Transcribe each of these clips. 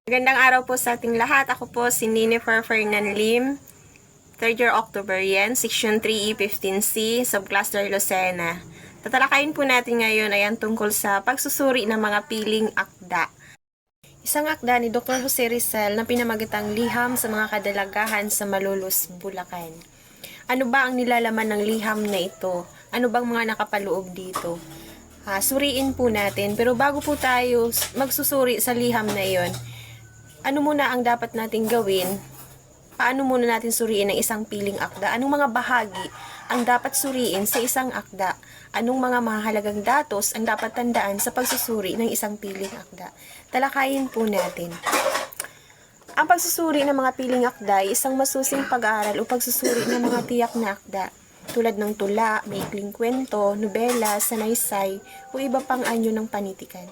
Magandang araw po sa ating lahat. Ako po si Ninifer Fernan Lim, 3rd year Octoberian, Section 3E15C, Subcluster Lucena. Tatalakayin po natin ngayon ay ang tungkol sa pagsusuri ng mga piling akda. Isang akda ni Dr. Jose Rizal na pinamagatang liham sa mga kadalagahan sa Malolos, Bulacan. Ano ba ang nilalaman ng liham na ito? Ano bang mga nakapaloob dito? Suriin po natin, pero bago po tayo magsusuri sa liham na iyon, ano muna ang dapat nating gawin? Paano muna natin suriin ang isang piling akda? Anong mga bahagi ang dapat suriin sa isang akda? Anong mga mahalagang datos ang dapat tandaan sa pagsusuri ng isang piling akda? Talakayin po natin. Ang pagsusuri ng mga piling akda ay isang masusing pag-aaral o pagsusuri ng mga tiyak na akda, tulad ng tula, maikling kwento, nobela, sanaysay, o iba pang anyo ng panitikan.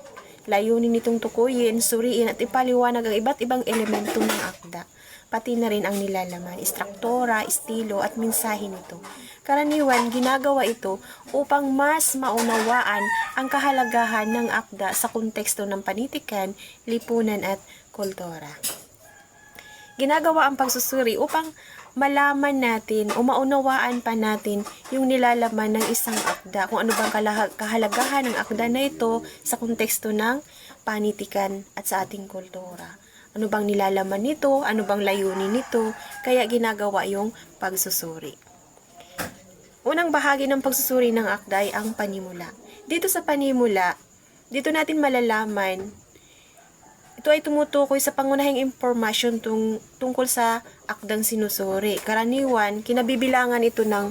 Layunin nitong tukuyin, suriin at ipaliwanag ang iba't ibang elemento ng akda, pati na rin ang nilalaman, istruktura, estilo at mensahe nito. Karaniwan, ginagawa ito upang mas maunawaan ang kahalagahan ng akda sa konteksto ng panitikan, lipunan at kultura. Ginagawa ang pagsusuri upang malaman natin o maunawaan pa natin yung nilalaman ng isang akda, kung ano bang kahalagahan ng akda na ito sa konteksto ng panitikan at sa ating kultura. Ano bang nilalaman nito, ano bang layunin nito, kaya ginagawa yung pagsusuri. Unang bahagi ng pagsusuri ng akda ay ang panimula. Dito sa panimula, dito natin malalaman, ito ay tumutukoy sa pangunahing impormasyon tungkol sa akdang sinusuri. Karaniwan, kinabibilangan ito ng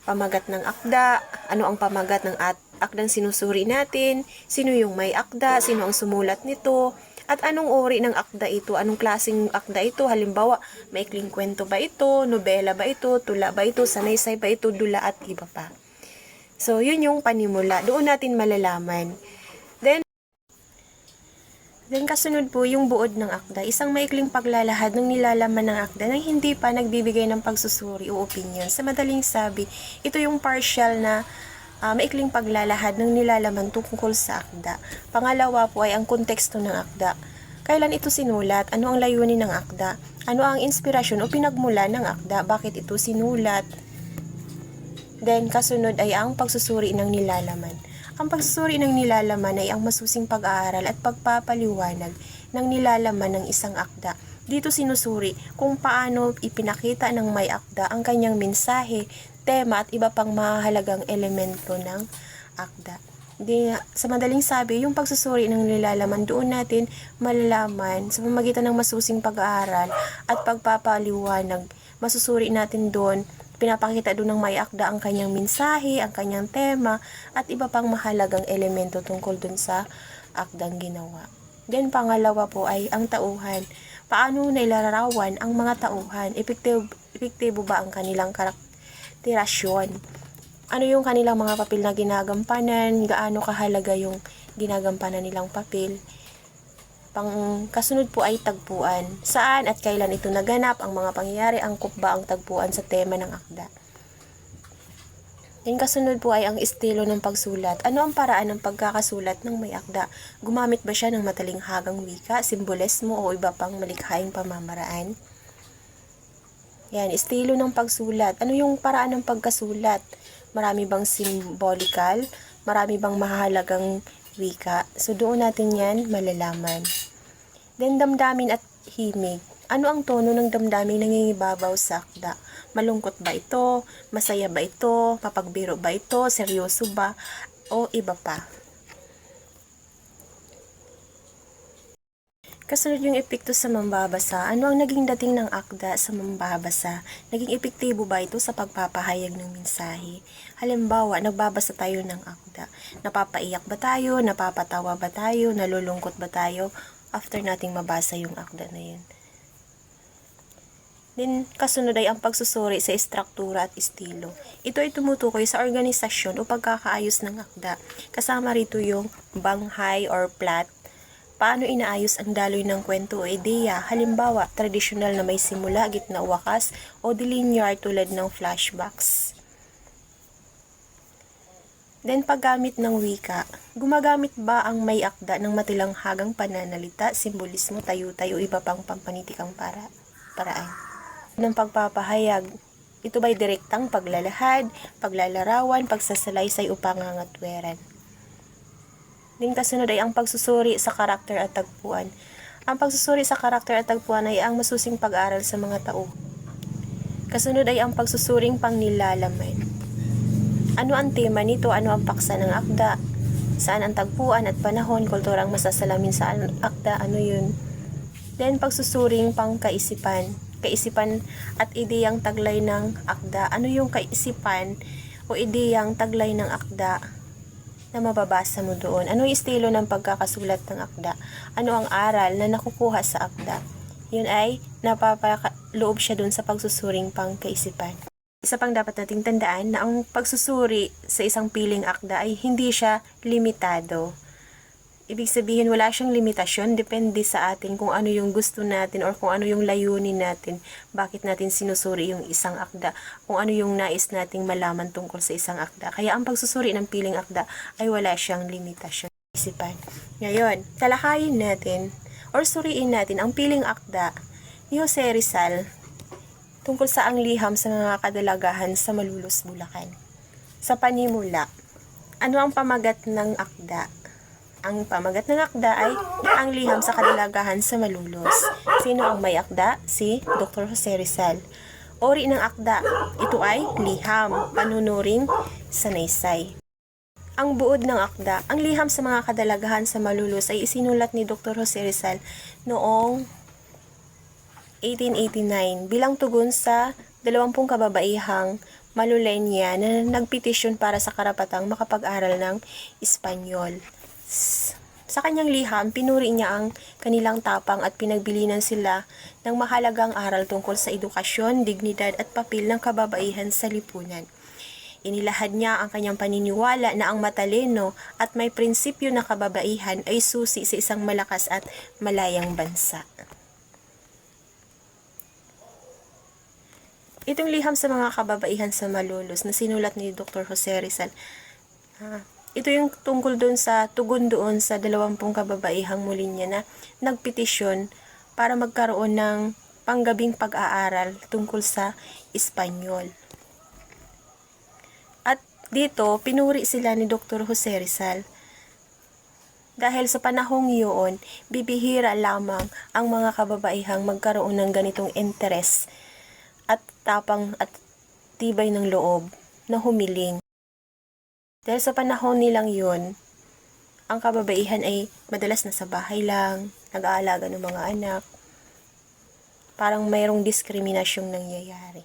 pamagat ng akda, ano ang pamagat ng akdang sinusuri natin, sino yung may akda, sino ang sumulat nito, at anong uri ng akda ito, anong klaseng akda ito. Halimbawa, maikling kwento ba ito, nobela ba ito, tula ba ito, sanaysay ba ito, dula at iba pa. So, yun yung panimula. Doon natin malalaman. Then kasunod po yung buod ng akda, isang maikling paglalahad ng nilalaman ng akda na hindi pa nagbibigay ng pagsusuri o opinion. Sa madaling sabi, ito yung partial na maikling paglalahad ng nilalaman tungkol sa akda. Pangalawa po ay ang konteksto ng akda. Kailan ito sinulat? Ano ang layunin ng akda? Ano ang inspirasyon o pinagmula ng akda? Bakit ito sinulat? Then kasunod ay ang pagsusuri ng nilalaman. Ang pagsusuri ng nilalaman ay ang masusing pag-aaral at pagpapaliwanag ng nilalaman ng isang akda. Dito sinusuri kung paano ipinakita ng may akda ang kanyang mensahe, tema at iba pang mahalagang elemento ng akda. Sa madaling sabi, yung pagsusuri ng nilalaman, doon natin malalaman sa pamamagitan ng masusing pag-aaral at pagpapaliwanag. Masusuri natin doon, pinapakita doon ng may akda ang kanyang mensahe, ang kanyang tema, at iba pang mahalagang elemento tungkol doon sa akdang ginawa. Then pangalawa po ay ang tauhan. Paano nailalarawan ang mga tauhan? Epektibo ba ang kanilang karakterasyon? Ano yung kanilang mga papel na ginagampanan? Gaano kahalaga yung ginagampanan nilang papel? Kasunod po ay tagpuan. Saan at kailan ito naganap, ang mga pangyayari, angkop ba ang tagpuan sa tema ng akda. Then kasunod po ay ang estilo ng pagsulat. Ano ang paraan ng pagkakasulat ng may akda? Gumamit ba siya ng matalinghagang wika, simbolismo o iba pang malikhaing pamamaraan? Yan, estilo ng pagsulat. Ano yung paraan ng pagkasulat? Marami bang symbolikal? Marami bang mahalagang wika? So doon natin yan malalaman. Then damdamin at himig. Ano ang tono ng damdamin nangingibabaw sa akda? Malungkot ba ito? Masaya ba ito? Papagbiro ba ito? Seryoso ba? O iba pa? Kasunod yung epekto sa mambabasa. Ano ang naging dating ng akda sa mambabasa? Naging epektibo ba ito sa pagpapahayag ng mensahe? Halimbawa, nagbabasa tayo ng akda. Napapaiyak ba tayo? Napapatawa ba tayo? Nalulungkot ba tayo? After nating mabasa yung akda na yun. Then, kasunod ay ang pagsusuri sa istruktura at estilo. Ito ay tumutukoy sa organisasyon o pagkakaayos ng akda. Kasama rito yung banghay or plot. Paano inaayos ang daloy ng kwento o ideya? Halimbawa, tradisyonal na may simula, gitna o wakas, o dilinear tulad ng flashbacks. Then, paggamit ng wika, gumagamit ba ang may akda ng matilanghagang pananalita, simbolismo, tayo-tayo, iba pang pampanitikang paraan? Ng pagpapahayag, ito ba'y direktang paglalahad, paglalarawan, pagsasalaysay o pangangatweran? Din kasunod ay ang pagsusuri sa karakter at tagpuan. Ang pagsusuri sa karakter at tagpuan ay ang masusing pag-aaral sa mga tao. Kasunod ay ang pagsusuring pangnilalaman. Ano ang tema nito? Ano ang paksa ng akda? Saan ang tagpuan at panahon? Kulturang masasalamin sa akda? Ano yun? Then, pagsusuring pangkaisipan. Kaisipan at ideyang taglay ng akda. Ano yung kaisipan o ideyang taglay ng akda na mababasa mo doon? Ano yung estilo ng pagkakasulat ng akda? Ano ang aral na nakukuha sa akda? Yun ay napapaloob siya doon sa pagsusuring pangkaisipan. Isa pang dapat nating tandaan na ang pagsusuri sa isang piling akda ay hindi siya limitado. Ibig sabihin, wala siyang limitasyon, depende sa atin kung ano yung gusto natin or kung ano yung layunin natin, bakit natin sinusuri yung isang akda, kung ano yung nais nating malaman tungkol sa isang akda. Kaya ang pagsusuri ng piling akda ay wala siyang limitasyon. Isipan. Ngayon, talakayin natin or suriin natin ang piling akda ni Jose Rizal tungkol sa ang liham sa mga kadalagahan sa Malolos, Bulacan. Sa panimula, ano ang pamagat ng akda? Ang pamagat ng akda ay ang liham sa kadalagahan sa Malolos. Sino ang may akda? Si Dr. Jose Rizal. Ori ng akda, ito ay liham, panunuring sanaysay. Ang buod ng akda, ang liham sa mga kadalagahan sa Malolos ay isinulat ni Dr. Jose Rizal noong 1889 bilang tugon sa 20 kababaihang Malulenya na nagpetisyon para sa karapatang makapag-aral ng Espanyol. Sa kanyang liham, pinuri niya ang kanilang tapang at pinagbilinan sila ng mahalagang aral tungkol sa edukasyon, dignidad at papel ng kababaihan sa lipunan. Inilahad niya ang kanyang paniniwala na ang matalino at may prinsipyo na kababaihan ay susi sa isang malakas at malayang bansa. Itong liham sa mga kababaihan sa Malolos na sinulat ni Dr. Jose Rizal, ito yung tungkol doon sa tugon doon sa 20 kababaihang Molina na nagpetisyon para magkaroon ng panggabing pag-aaral tungkol sa Espanyol. At dito, pinuri sila ni Dr. Jose Rizal. Dahil sa panahong iyon, bibihira lamang ang mga kababaihang magkaroon ng ganitong interes at tapang at tibay ng loob na humiling. Dahil sa panahon nilang yun, ang kababaihan ay madalas nasa bahay lang, nag-aalaga ng mga anak. Parang mayroong diskriminasyong nangyayari.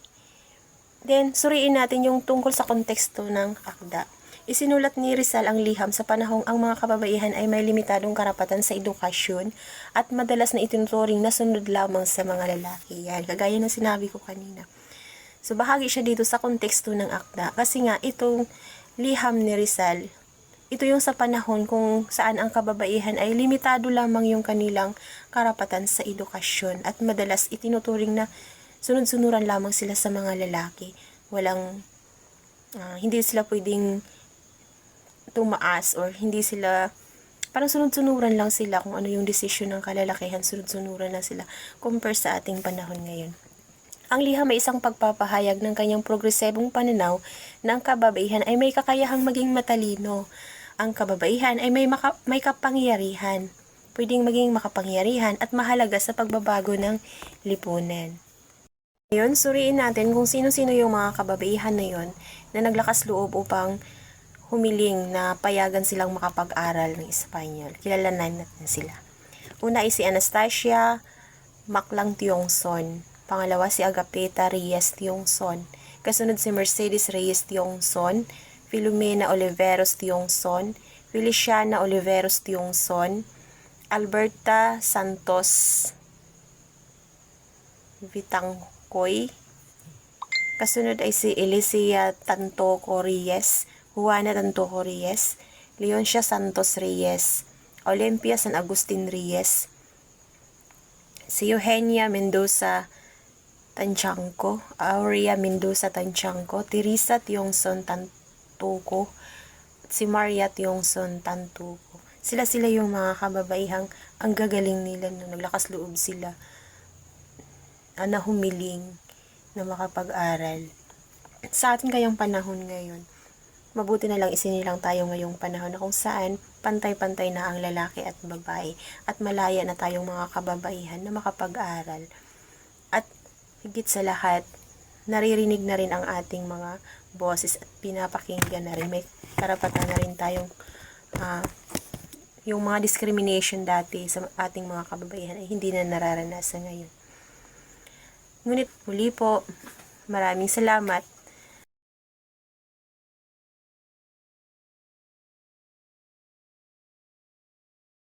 Then, suriin natin yung tungkol sa konteksto ng akda. Isinulat ni Rizal ang liham sa panahong ang mga kababaihan ay may limitadong karapatan sa edukasyon at madalas na itinuturing na sunod lamang sa mga lalaki. Yan, kagaya ng sinabi ko kanina. So, bahagi siya dito sa konteksto ng akda. Kasi nga, itong liham ni Rizal, ito yung sa panahon kung saan ang kababaihan ay limitado lamang yung kanilang karapatan sa edukasyon at madalas itinuturing na sunod-sunuran lamang sila sa mga lalaki. Hindi sila pwedeng tumaas or hindi sila, parang sunod-sunuran lang sila kung ano yung desisyon ng kalalakihan, sunod-sunuran lang sila compare sa ating panahon ngayon. Ang liham ay isang pagpapahayag ng kanyang progresibong pananaw na ang kababaihan ay may kakayahang maging matalino. Ang kababaihan ay may kapangyarihan, pwedeng maging makapangyarihan at mahalaga sa pagbabago ng lipunan. Ngayon, suriin natin kung sino-sino yung mga kababaihan na yon na naglakas loob upang humiling na payagan silang makapag-aral ng Espanyol. Kilalanan natin sila. Una ay si Anastasia Maclang Tiongson. Pangalawa si Agapeta Reyes Tiongson. Kasunod si Mercedes Reyes Tiongson, Filomena Oliveros Tiongson, Feliciana Oliveros Tiongson, Alberta Santos Vitangkoy. Kasunod ay si Elicia Tantoco Reyes, Juana Tantoco Reyes, Leoncia Santos Reyes, Olympia San Agustin Reyes, si Eugenia Mendoza Tanchanco, Aurea Mendoza Tanchanco, Teresa Tiongson Tantoco, si Mariat Yongson Tantuco. Sila yung mga kababaihang ang gagaling nila nung naglakas loob sila na humiling na makapag-aral. Sa atin kayang panahon ngayon, mabuti na lang isinilang tayo ngayong panahon na kung saan pantay-pantay na ang lalaki at babae at malaya na tayong mga kababaihan na makapag-aral. At higit sa lahat, naririnig na rin ang ating mga boses at pinapakinggan na rin. May karapatan na rin tayong yung mga discrimination dati sa ating mga kababaihan ay hindi na nararanasan ngayon. Ngunit muli po, maraming salamat